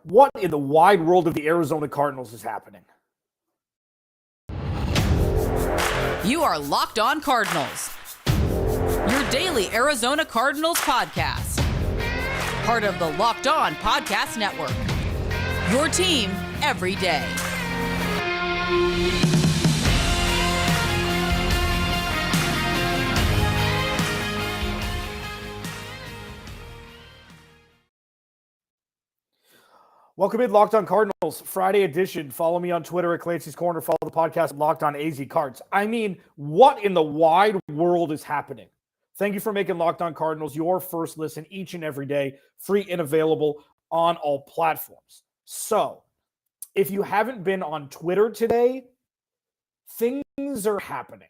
What in the wide world of the Arizona Cardinals is happening? You are Locked On Cardinals, your daily Arizona Cardinals podcast. Part of the Locked On Podcast Network, your team every day. Welcome in, Locked On Cardinals, Friday edition. Follow me on Twitter at Clancy's Corner. Follow the podcast at Locked On AZ Cards. I mean, what in the wide world is happening? Thank you for making Locked On Cardinals your first listen each and every day, free and available on all platforms. So, if you haven't been on Twitter today, things are happening.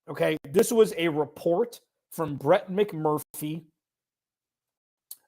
Okay, this was a report from Brett McMurphy.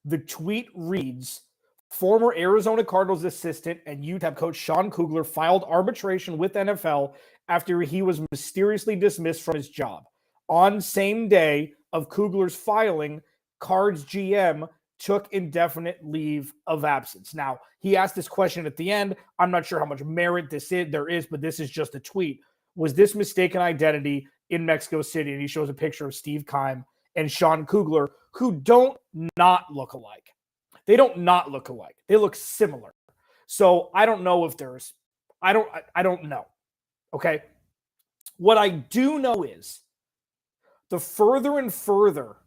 The tweet reads, former Arizona Cardinals assistant and UTEP coach Sean Kugler filed arbitration with NFL after he was mysteriously dismissed from his job. On same day of Kugler's filing, Cards GM took indefinite leave of absence. Now, he asked this question at the end. I'm not sure how much merit there is, but this is just a tweet. Was this mistaken identity in Mexico City? And he shows a picture of Steve Keim and Sean Kugler, who don't not look alike. They don't not look alike. They look similar. So I don't know if there's, I don't know. Okay. What I do know is the further and further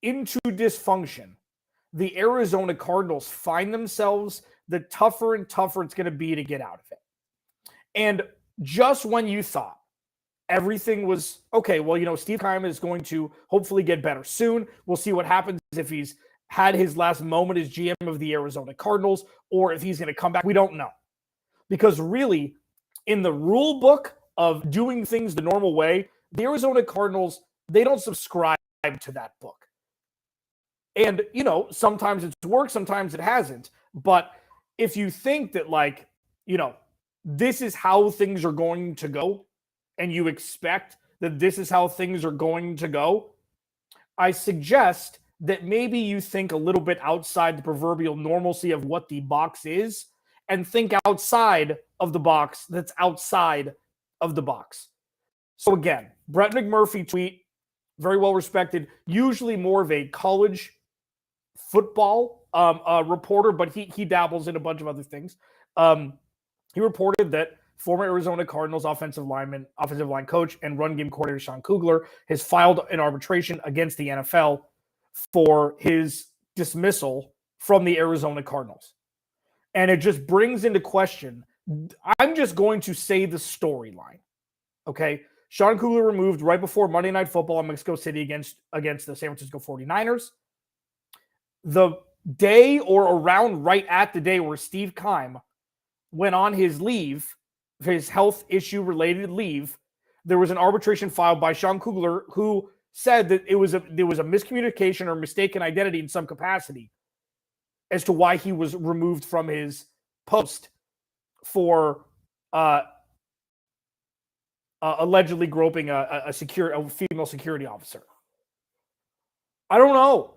into dysfunction the Arizona Cardinals find themselves, the tougher and tougher it's going to be to get out of it. And just when you thought everything was okay, well, you know, Steve Keim is going to hopefully get better soon. We'll see what happens if he's had his last moment as GM of the Arizona Cardinals, or if he's going to come back. We don't know. Because really, in the rule book of doing things the normal way, the Arizona Cardinals, they don't subscribe to that book. And, you know, sometimes it's worked, sometimes it hasn't. But if you think that, like, you know, this is how things are going to go, and you expect that this is how things are going to go, I suggest that maybe you think a little bit outside the proverbial normalcy of what the box is and think outside of the box that's outside of the box. So again, Brett McMurphy tweet, very well respected, usually more of a college football reporter, but he dabbles in a bunch of other things. He reported that former Arizona Cardinals offensive line coach and run game coordinator Sean Kugler has filed an arbitration against the NFL for his dismissal from the Arizona Cardinals. And it just brings into question, I'm just going to say the storyline, okay? Sean Kugler removed right before Monday Night Football in Mexico City against the San Francisco 49ers. The day or around right at the day where Steve Keim went on his leave, his health issue related leave, there was an arbitration filed by Sean Kugler who said that there was a miscommunication or mistaken identity in some capacity as to why he was removed from his post for allegedly groping a female security officer. I don't know.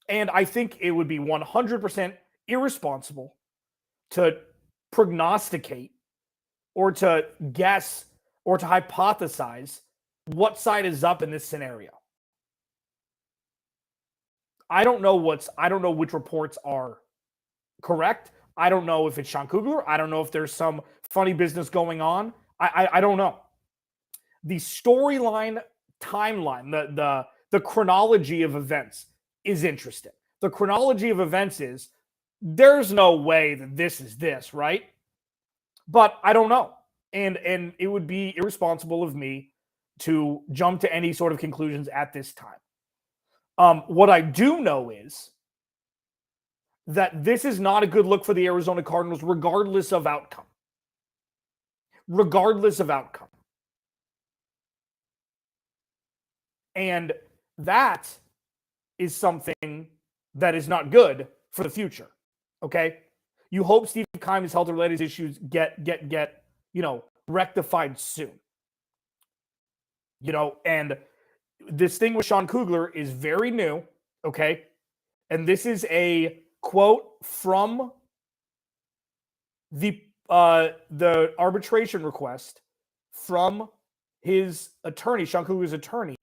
And I think it would be 100% irresponsible to prognosticate or to guess or to hypothesize what side is up in this scenario. I don't know which reports are correct. I don't know if it's Sean Kugler. I don't know if there's some funny business going on. I don't know. The storyline timeline, the chronology of events is interesting. The chronology of events is there's no way that this is this, right? But I don't know. And it would be irresponsible of me to jump to any sort of conclusions at this time. What I do know is that this is not a good look for the Arizona Cardinals, regardless of outcome. Regardless of outcome. And that is something that is not good for the future. Okay? You hope Steve Keim's health-related issues get rectified soon. And this thing with Sean Kugler is very new, okay? And this is a quote from The arbitration request from his attorney, Sean Kugler's attorney,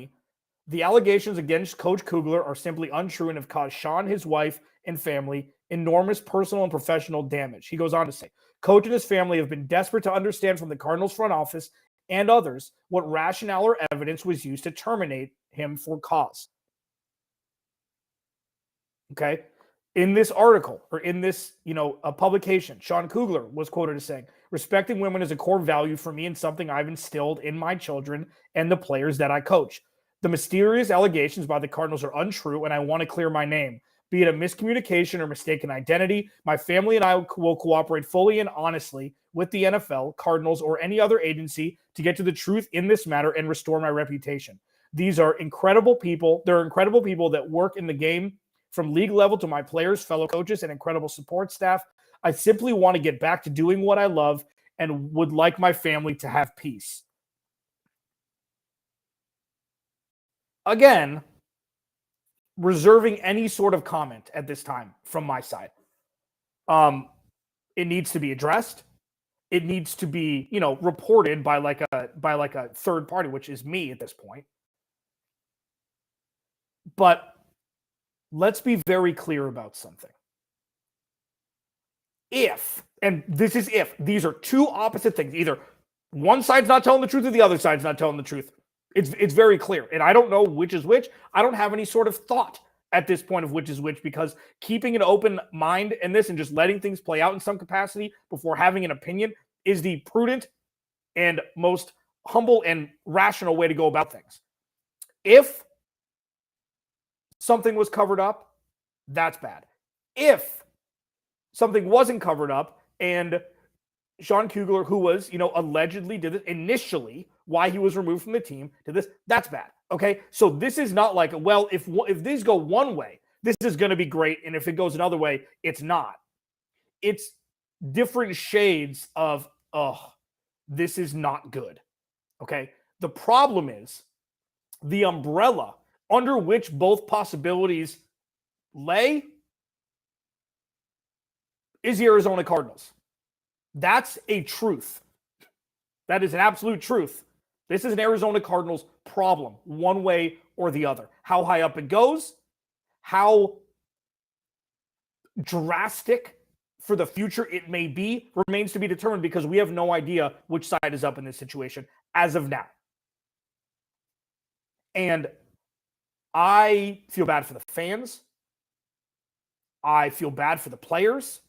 the allegations against Coach Kugler are simply untrue and have caused Sean, his wife, and family enormous personal and professional damage. He goes on to say, Coach and his family have been desperate to understand from the Cardinals front office and others what rationale or evidence was used to terminate him for cause. Okay? In this article, or in this, a publication, Sean Kugler was quoted as saying, respecting women is a core value for me and something I've instilled in my children and the players that I coach. The mysterious allegations by the Cardinals are untrue, and I want to clear my name. Be it a miscommunication or mistaken identity, my family and I will cooperate fully and honestly with the NFL, Cardinals, or any other agency to get to the truth in this matter and restore my reputation. These are incredible people. There are incredible people that work in the game, from league level to my players, fellow coaches, and incredible support staff. I simply want to get back to doing what I love and would like my family to have peace. Again, reserving any sort of comment at this time from my side. It needs to be addressed. It needs to be, reported by like a third party, which is me at this point. But let's be very clear about something. If, and this is if, these are two opposite things. Either one side's not telling the truth or the other side's not telling the truth. It's very clear. And I don't know which is which. I don't have any sort of thought at this point of which is which, because keeping an open mind in this and just letting things play out in some capacity before having an opinion is the prudent and most humble and rational way to go about things. If something was covered up, that's bad. If something wasn't covered up and Sean Kugler, who was, allegedly did it initially, why he was removed from the team, did this, that's bad. Okay? So this is not like, well, if these go one way, this is going to be great, and if it goes another way, it's not. It's different shades of, this is not good. Okay? The problem is the umbrella under which both possibilities lay is the Arizona Cardinals. That's a truth. That is an absolute truth. This is an Arizona Cardinals problem, one way or the other. How high up it goes, how drastic for the future it may be, remains to be determined, because we have no idea which side is up in this situation as of now. And I feel bad for the fans. I feel bad for the players.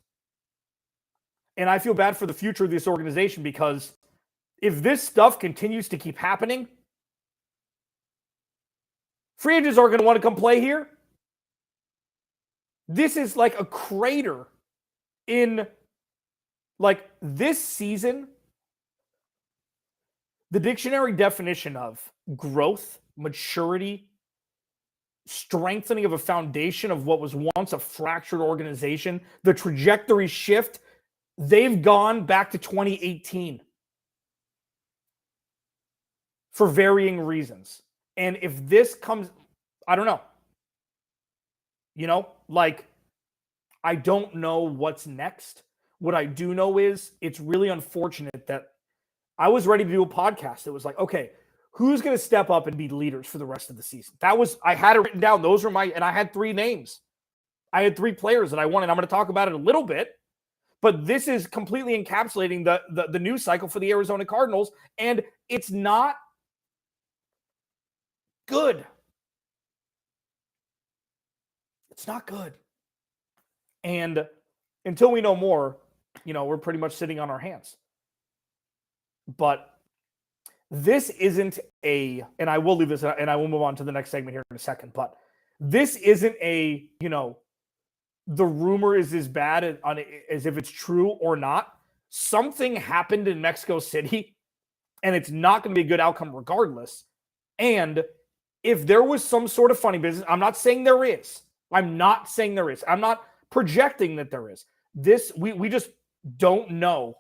And I feel bad for the future of this organization, because if this stuff continues to keep happening, free agents are going to want to come play here. This is like a crater in like this season. The dictionary definition of growth, maturity, strengthening of a foundation of what was once a fractured organization, the trajectory shift, they've gone back to 2018 for varying reasons. And if this comes, I don't know. I don't know what's next. What I do know is it's really unfortunate that I was ready to do a podcast. It was like, okay, who's going to step up and be leaders for the rest of the season? I had it written down. Those are and I had 3 names. I had 3 players that I wanted. I'm going to talk about it a little bit. But this is completely encapsulating the news cycle for the Arizona Cardinals, and it's not good. It's not good. And until we know more, we're pretty much sitting on our hands. But this isn't and I will leave this, and I will move on to the next segment here in a second, but this isn't the rumor is as bad as if it's true or not. Something happened in Mexico City, and it's not going to be a good outcome regardless. And if there was some sort of funny business, I'm not saying there is. I'm not projecting that there is. We just don't know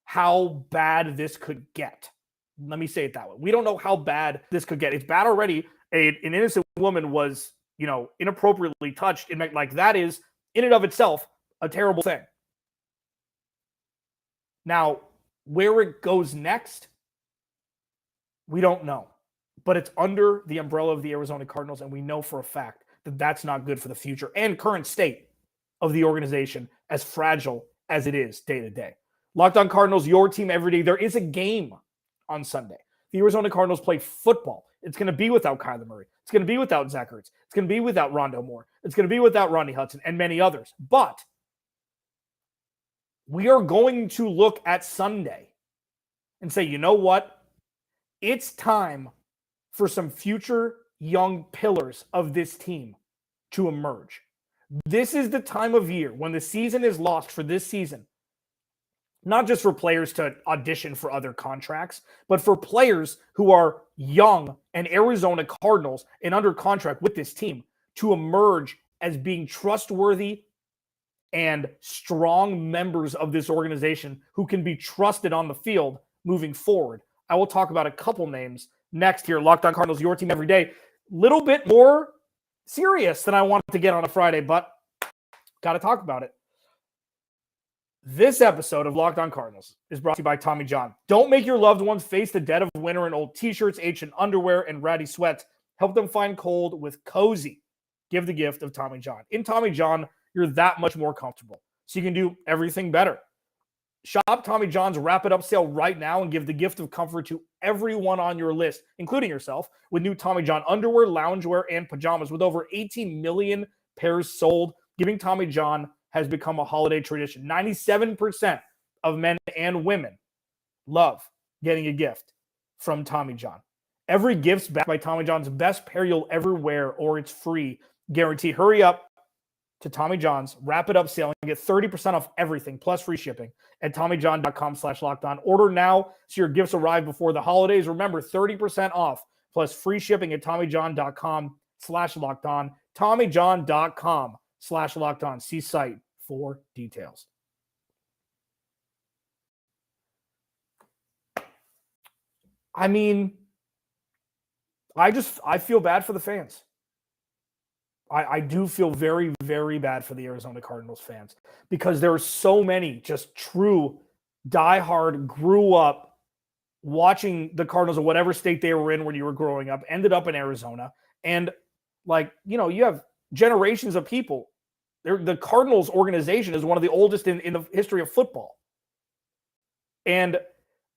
how bad this could get. Let me say it that way. We don't know how bad this could get. It's bad already. An innocent woman was, inappropriately touched. That is, in and of itself, a terrible thing. Now, where it goes next, we don't know. But it's under the umbrella of the Arizona Cardinals, and we know for a fact that that's not good for the future and current state of the organization, as fragile as it is day to day. Locked On Cardinals, your team every day. There is a game on Sunday. The Arizona Cardinals play football. It's going to be without Kyler Murray. It's going to be without Zach Ertz. It's going to be without Rondo Moore. It's going to be without Rodney Hudson and many others. But we are going to look at Sunday and say, you know what? It's time for some future young pillars of this team to emerge. This is the time of year when the season is lost for this season, not just for players to audition for other contracts, but for players who are young and Arizona Cardinals and under contract with this team to emerge as being trustworthy and strong members of this organization who can be trusted on the field moving forward. I will talk about a couple names next here. Locked On Cardinals, your team every day. Little bit more serious than I wanted to get on a Friday, but got to talk about it. This episode of Locked On Cardinals is brought to you by Tommy John. Don't make your loved ones face the dead of winter in old t-shirts, ancient underwear, and ratty sweats. Help them find cold with Cozy. Give the gift of Tommy John. In Tommy John, you're that much more comfortable, so you can do everything better. Shop Tommy John's Wrap It Up sale right now and give the gift of comfort to everyone on your list, including yourself, with new Tommy John underwear, loungewear, and pajamas. With over 18 million pairs sold, giving Tommy John has become a holiday tradition. 97% of men and women love getting a gift from Tommy John. Every gift's backed by Tommy John's best pair you'll ever wear, or it's free guaranteed. Hurry up to Tommy John's Wrap It Up sale and get 30% off everything plus free shipping at TommyJohn.com/lockedon. Order now so your gifts arrive before the holidays. Remember, 30% off plus free shipping at TommyJohn.com/lockedon. TommyJohn.com/lockedon. See site for details. I mean, I feel bad for the fans. I do feel very, very bad for the Arizona Cardinals fans because there are so many just true diehard, grew up watching the Cardinals of whatever state they were in when you were growing up, ended up in Arizona. And you have generations of people. The Cardinals organization is one of the oldest in the history of football. And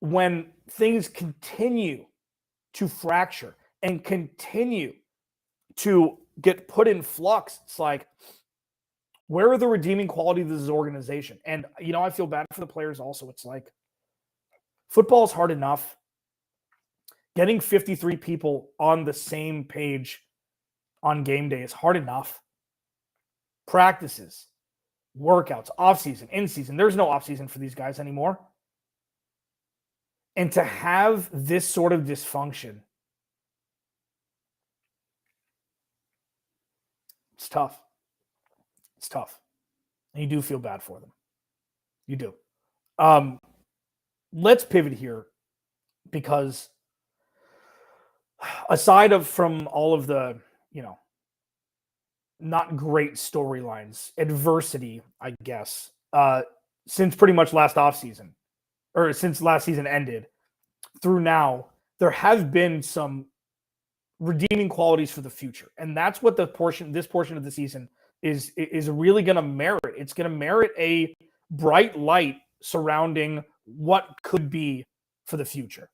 when things continue to fracture and continue to get put in flux, it's like, where are the redeeming qualities of this organization? And, I feel bad for the players also. It's like, football is hard enough. Getting 53 people on the same page on game day is hard enough. Practices, workouts, off-season, in-season. There's no off-season for these guys anymore. And to have this sort of dysfunction, it's tough. It's tough. And you do feel bad for them. You do. Let's pivot here because aside from all of the, not great storylines, adversity, I guess, since pretty much last offseason, or since last season ended through now, there have been some redeeming qualities for the future. And that's what this portion of the season is really going to merit. It's going to merit a bright light surrounding what could be for the future.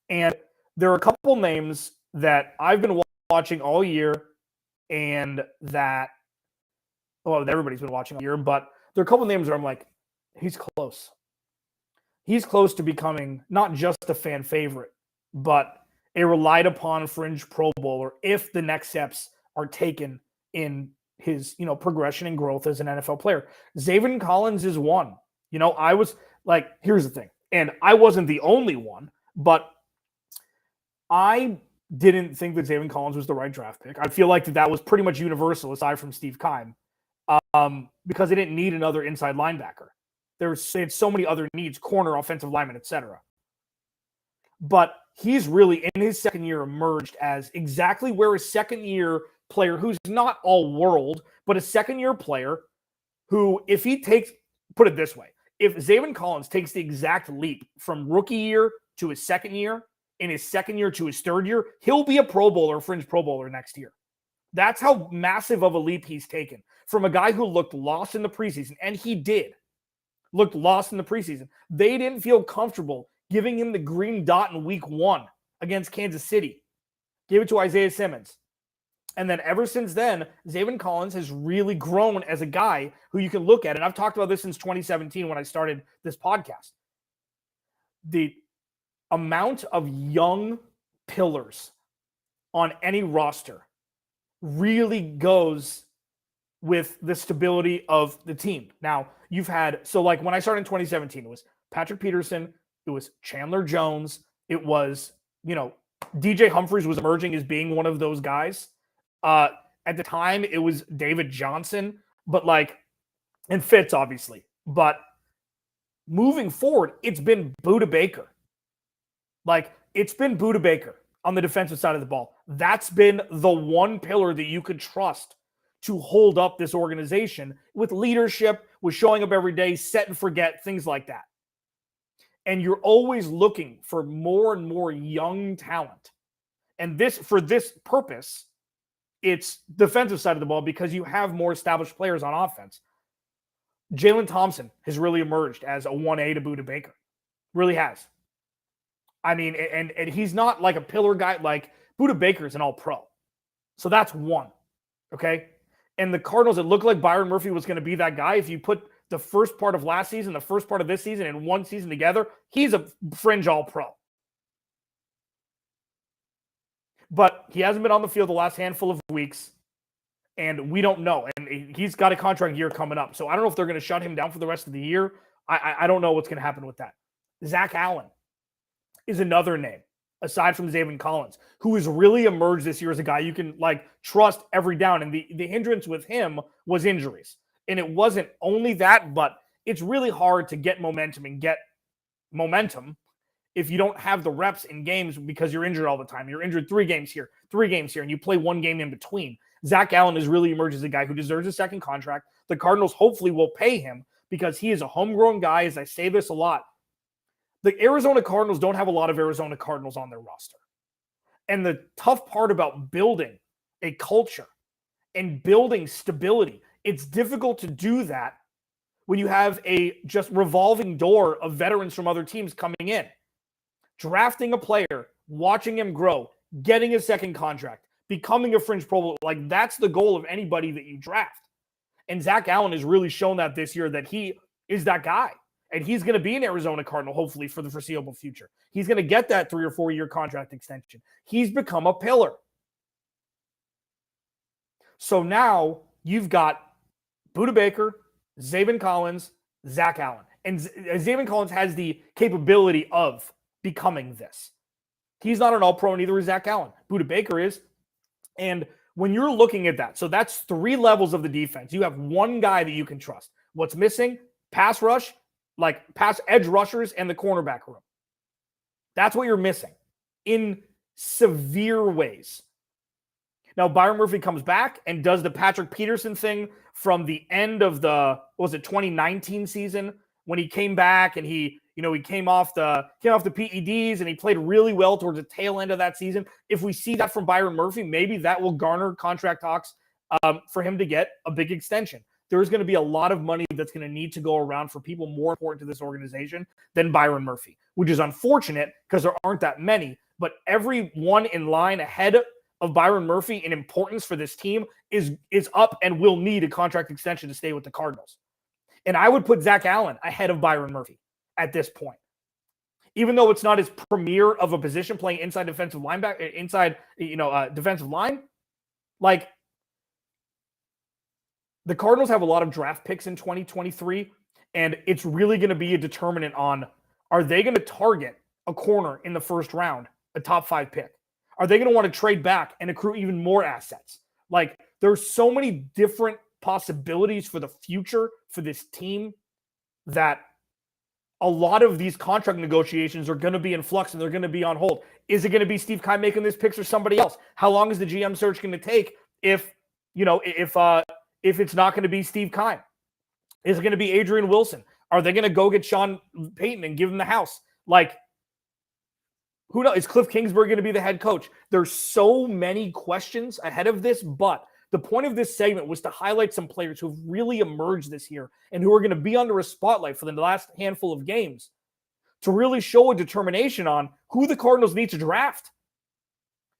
And there are a couple names that I've been watching all year and that, everybody's been watching all year, but there are a couple names where I'm like, he's close. He's close to becoming not just a fan favorite, but a relied upon fringe Pro Bowler if the next steps are taken in his, progression and growth as an NFL player. Zaven Collins is one. I was like, here's the thing. And I wasn't the only one, but I didn't think that Zaven Collins was the right draft pick. I feel like that was pretty much universal aside from Steve Keim because they didn't need another inside linebacker. They had so many other needs, corner, offensive lineman, etc. But he's really, in his second year, emerged as exactly where a second-year player who's not all world, but a second-year player who, put it this way, if Zaven Collins takes the exact leap from rookie year to his second year, in his second year to his third year, he'll be a Pro Bowler, fringe Pro Bowler next year. That's how massive of a leap he's taken from a guy who looked lost in the preseason, and he did. Looked lost in the preseason. They didn't feel comfortable giving him the green dot in week 1 against Kansas City. Gave it to Isaiah Simmons. And then ever since then, Zaven Collins has really grown as a guy who you can look at. And I've talked about this since 2017 when I started this podcast. The amount of young pillars on any roster really goes with the stability of the team. Now, you've had, so like when I started in 2017, it was Patrick Peterson, it was Chandler Jones, it was, DJ Humphries was emerging as being one of those guys. At the time, it was David Johnson, and Fitz, obviously. But moving forward, it's been Budda Baker. It's been Budda Baker on the defensive side of the ball. That's been the one pillar that you could trust to hold up this organization with leadership, with showing up every day, set and forget, things like that. And you're always looking for more and more young talent. And for this purpose, it's defensive side of the ball because you have more established players on offense. Jalen Thompson has really emerged as a 1A to Budda Baker. Really has. I mean, and he's not like a pillar guy. Like Budda Baker is an all-pro. So that's one. Okay? And the Cardinals, it looked like Byron Murphy was going to be that guy. If you put the first part of last season, the first part of this season, and one season together, he's a fringe all-pro. But he hasn't been on the field the last handful of weeks, and we don't know. And he's got a contract year coming up. So I don't know if they're going to shut him down for the rest of the year. I don't know what's going to happen with that. Zach Allen is another name, aside from Zaven Collins, who has really emerged this year as a guy you can trust every down. And the hindrance with him was injuries. And it wasn't only that, but it's really hard to get momentum if you don't have the reps in games because you're injured all the time. You're injured 3 games here, and you play 1 game in between. Zach Allen has really emerged as a guy who deserves a second contract. The Cardinals hopefully will pay him because he is a homegrown guy, as I say this a lot. The Arizona Cardinals don't have a lot of Arizona Cardinals on their roster. And the tough part about building a culture and building stability, it's difficult to do that when you have a just revolving door of veterans from other teams coming in. Drafting a player, watching him grow, getting a second contract, becoming a fringe Pro Bowl, that's the goal of anybody that you draft. And Zach Allen has really shown that this year that he is that guy. And he's going to be an Arizona Cardinal, hopefully, for the foreseeable future. He's going to get that 3 or 4 year contract extension. He's become a pillar. So now you've got Budda Baker, Zaven Collins, Zach Allen. And Zaven Collins has the capability of becoming this. He's not an all-pro, neither is Zach Allen. Budda Baker is. And when you're looking at that, so that's 3 levels of the defense. You have one guy that you can trust. What's missing? Pass rush, pass edge rushers and the cornerback room. That's what you're missing in severe ways. Now, Byron Murphy comes back and does the Patrick Peterson thing from the end of the 2019 season when he came back and he came off the PEDs and he played really well towards the tail end of that season. If we see that from Byron Murphy, maybe that will garner contract talks for him to get a big extension. There's going to be a lot of money that's going to need to go around for people more important to this organization than Byron Murphy, which is unfortunate because there aren't that many. But everyone in line ahead of Byron Murphy in importance for this team is up and will need a contract extension to stay with the Cardinals. And I would put Zach Allen ahead of Byron Murphy at this point. Even though it's not his premier of a position playing inside defensive linebacker, defensive line, the Cardinals have a lot of draft picks in 2023, and it's really going to be a determinant on, are they going to target a corner in the first round, a top 5 pick? Are they going to want to trade back and accrue even more assets? There's so many different possibilities for the future for this team that a lot of these contract negotiations are going to be in flux and they're going to be on hold. Is it going to be Steve Keim making this picks or somebody else? How long is the GM search going to take if it's not going to be Steve Keim? Is it going to be Adrian Wilson? Are they going to go get Sean Payton and give him the house? Like, who knows? Is Cliff Kingsbury going to be the head coach? There's so many questions ahead of this, but the point of this segment was to highlight some players who've really emerged this year and who are going to be under a spotlight for the last handful of games to really show a determination on who the Cardinals need to draft,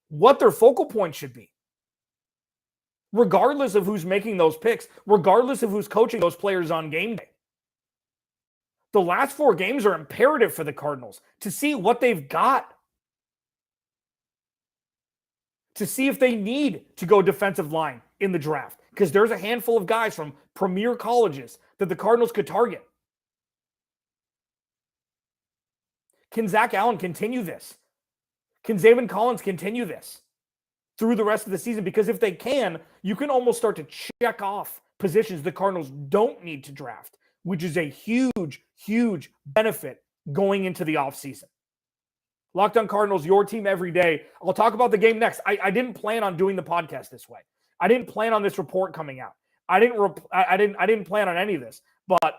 what their focal point should be, regardless of who's making those picks, regardless of who's coaching those players on game day. The last 4 games are imperative for the Cardinals to see what they've got, to see if they need to go defensive line in the draft, because there's a handful of guys from premier colleges that the Cardinals could target. Can Zach Allen continue this? Can Zaven Collins continue this through the rest of the season? Because if they can, you can almost start to check off positions the Cardinals don't need to draft, which is a huge, huge benefit going into the offseason. Locked On Cardinals, your team every day. I'll talk about the game next. I didn't plan on doing the podcast this way. I didn't plan on this report coming out. I didn't plan on any of this. But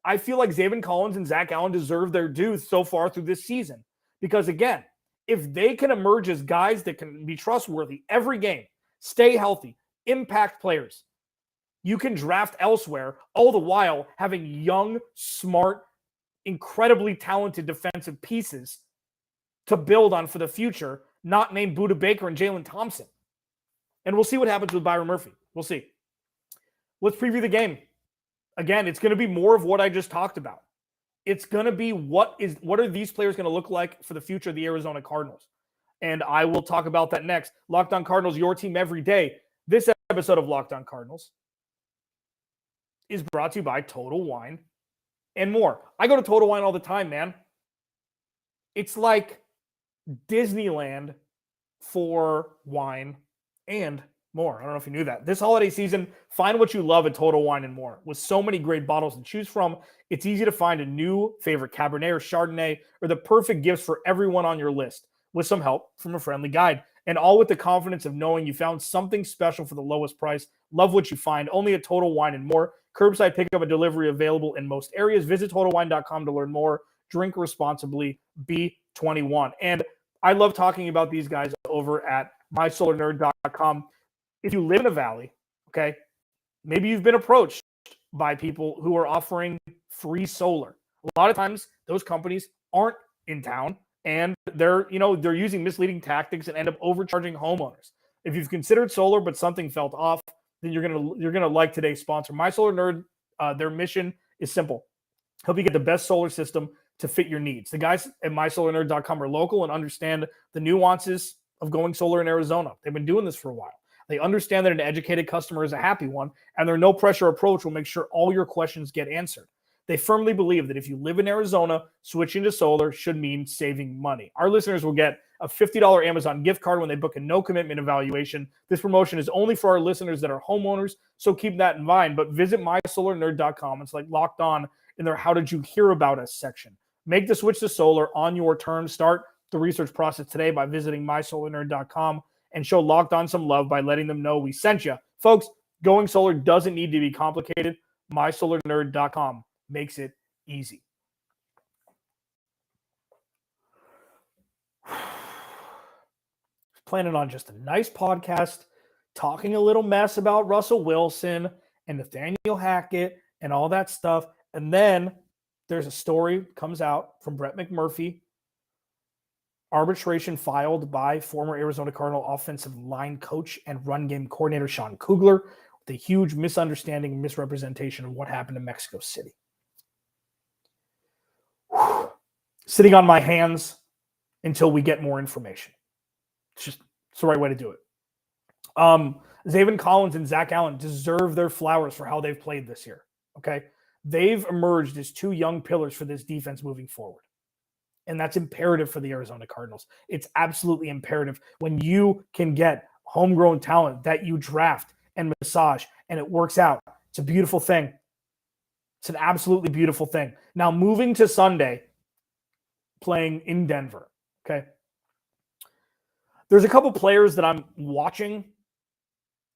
I feel like Zaven Collins and Zach Allen deserve their due so far through this season. Because again, if they can emerge as guys that can be trustworthy every game, stay healthy, impact players, you can draft elsewhere, all the while having young, smart, incredibly talented defensive pieces to build on for the future, not named Budda Baker and Jalen Thompson. And we'll see what happens with Byron Murphy. We'll see. Let's preview the game. Again, it's going to be more of what I just talked about. It's going to be what are these players going to look like for the future of the Arizona Cardinals? And I will talk about that next. Locked On Cardinals, your team every day. This episode of Locked On Cardinals is brought to you by Total Wine and More. I go to Total Wine all the time, man. It's like Disneyland for wine and more. I don't know if you knew that. This holiday season, find what you love at Total Wine and More. With so many great bottles to choose from, it's easy to find a new favorite Cabernet or Chardonnay or the perfect gifts for everyone on your list with some help from a friendly guide. And all with the confidence of knowing you found something special for the lowest price. Love what you find. Only at Total Wine and More. Curbside pickup and delivery available in most areas. Visit TotalWine.com to learn more. Drink responsibly. Be 21. And I love talking about these guys over at MySolarNerd.com. If you live in a valley, okay, maybe you've been approached by people who are offering free solar. A lot of times those companies aren't in town and they're using misleading tactics and end up overcharging homeowners. If you've considered solar but something felt off, then you're gonna like today's sponsor, My Solar Nerd. Their mission is simple: help you get the best solar system to fit your needs. The guys at MySolarNerd.com are local and understand the nuances of going solar in Arizona. They've been doing this for a while. They understand that an educated customer is a happy one, and their no-pressure approach will make sure all your questions get answered. They firmly believe that if you live in Arizona, switching to solar should mean saving money. Our listeners will get a $50 Amazon gift card when they book a no-commitment evaluation. This promotion is only for our listeners that are homeowners, so keep that in mind. But visit MySolarNerd.com. It's like Locked On in their How Did You Hear About Us section. Make the switch to solar on your terms. Start the research process today by visiting MySolarNerd.com and show Locked On some love by letting them know we sent you. Folks, going solar doesn't need to be complicated. MySolarNerd.com makes it easy. Planning on just a nice podcast, talking a little mess about Russell Wilson and Nathaniel Hackett and all that stuff. And then there's a story comes out from Brett McMurphy, arbitration filed by former Arizona Cardinal offensive line coach and run game coordinator Sean Kugler with a huge misunderstanding and misrepresentation of what happened in Mexico City. Sitting on my hands until we get more information. It's the right way to do it. Zaven Collins and Zach Allen deserve their flowers for how they've played this year. Okay. They've emerged as two young pillars for this defense moving forward. And that's imperative for the Arizona Cardinals. It's absolutely imperative when you can get homegrown talent that you draft and massage and it works out. It's a beautiful thing. It's an absolutely beautiful thing. Now, moving to Sunday, playing in Denver. Okay. There's a couple players that I'm watching,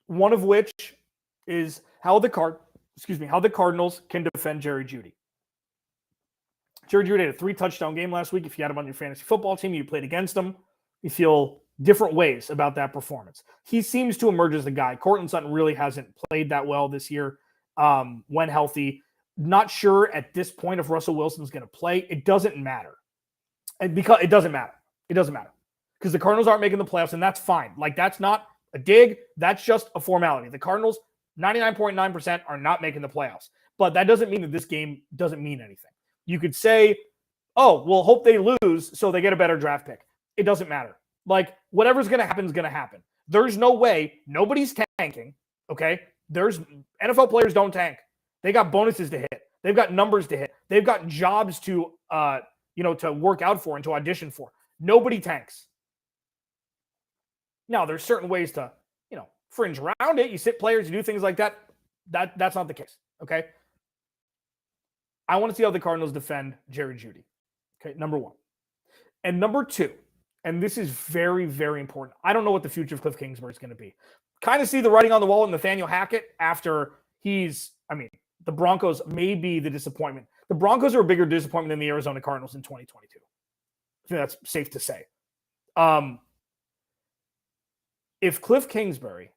one of which is how the Cardinals can defend Jerry Jeudy. Jerry Jeudy had a 3-touchdown game last week. If you had him on your fantasy football team, you played against him, you feel different ways about that performance. He seems to emerge as the guy. Courtland Sutton really hasn't played that well this year when healthy. Not sure at this point if Russell Wilson's going to play. It doesn't matter. And because it doesn't matter. It doesn't matter. Because the Cardinals aren't making the playoffs, and that's fine. Like, that's not a dig. That's just a formality. The Cardinals, 99.9%, are not making the playoffs. But that doesn't mean that this game doesn't mean anything. You could say, oh, well, hope they lose so they get a better draft pick. It doesn't matter. Like, whatever's going to happen is going to happen. There's no way. Nobody's tanking, okay? NFL players don't tank. They got bonuses to hit. They've got numbers to hit. They've got jobs to, to work out for and to audition for. Nobody tanks. Now, there's certain ways to, fringe around it. You sit players, you do things like that. That's not the case, okay? I want to see how the Cardinals defend Jerry Jeudy. Okay, number one. And number two, and this is very, very important. I don't know what the future of Cliff Kingsbury is going to be. Kind of see the writing on the wall with Nathaniel Hackett after the Broncos may be the disappointment. The Broncos are a bigger disappointment than the Arizona Cardinals in 2022. I think that's safe to say. If Cliff Kingsbury,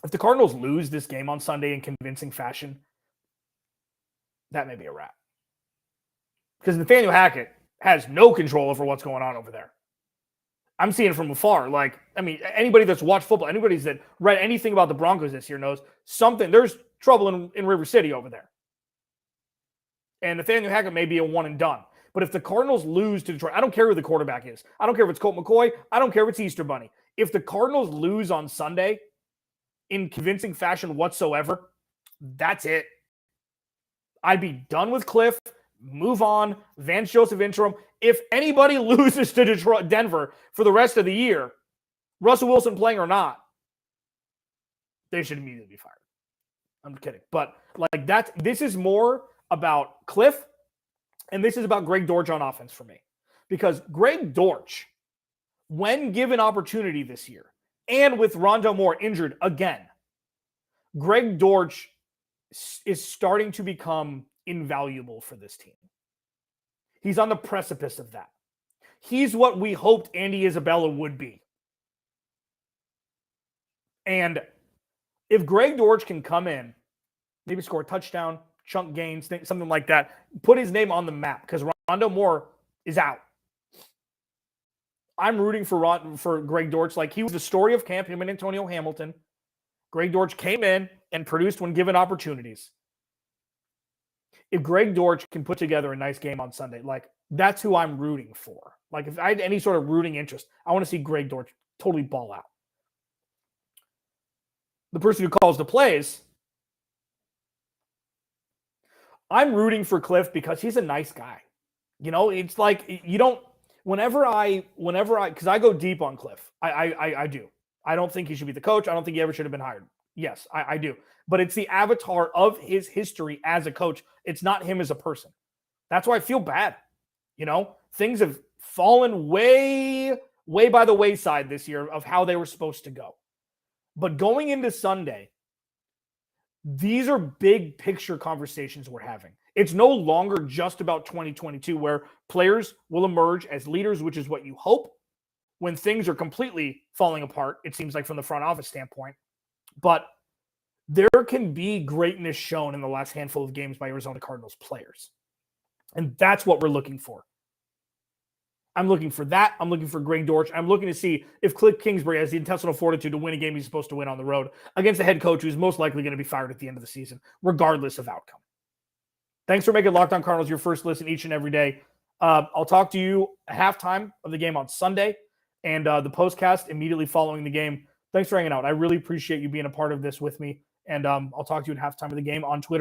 if the Cardinals lose this game on Sunday in convincing fashion, that may be a wrap. Because Nathaniel Hackett has no control over what's going on over there. I'm seeing it from afar. Anybody that's watched football, anybody that read anything about the Broncos this year knows there's trouble in River City over there. And Nathaniel Hackett may be a one and done. But if the Cardinals lose to Detroit, I don't care who the quarterback is. I don't care if it's Colt McCoy. I don't care if it's Easter Bunny. If the Cardinals lose on Sunday in convincing fashion whatsoever, that's it. I'd be done with Cliff. Move on. Vance Joseph interim. If anybody loses to Denver for the rest of the year, Russell Wilson playing or not, they should immediately be fired. I'm kidding. But this is more about Cliff, and this is about Greg Dortch on offense for me. Because Greg Dortch, when given opportunity this year, and with Rondale Moore injured again, Greg Dortch is starting to become invaluable for this team. He's on the precipice of that. He's what we hoped Andy Isabella would be. And if Greg Dortch can come in, maybe score a touchdown, chunk gains, something like that, put his name on the map, because Rondale Moore is out. I'm rooting for Greg Dortch. Like, he was the story of camp, him and Antonio Hamilton. Greg Dortch came in and produced when given opportunities. If Greg Dortch can put together a nice game on Sunday, that's who I'm rooting for. If I had any sort of rooting interest, I want to see Greg Dortch totally ball out. The person who calls the plays, I'm rooting for Cliff because he's a nice guy. It's like whenever I because I go deep on Cliff. I do. I don't think he should be the coach. I don't think he ever should have been hired. Yes, I do. But it's the avatar of his history as a coach. It's not him as a person. That's why I feel bad. Things have fallen way, way by the wayside this year of how they were supposed to go. But going into Sunday, these are big picture conversations we're having. It's no longer just about 2022 where players will emerge as leaders, which is what you hope when things are completely falling apart, it seems like from the front office standpoint. But there can be greatness shown in the last handful of games by Arizona Cardinals players. And that's what we're looking for. I'm looking for that. I'm looking for Greg Dortch. I'm looking to see if Cliff Kingsbury has the intestinal fortitude to win a game he's supposed to win on the road against a head coach who's most likely going to be fired at the end of the season, regardless of outcome. Thanks for making Locked On Cardinals your first listen each and every day. I'll talk to you at halftime of the game on Sunday and the postcast immediately following the game. Thanks for hanging out. I really appreciate you being a part of this with me. And I'll talk to you at halftime of the game on Twitter.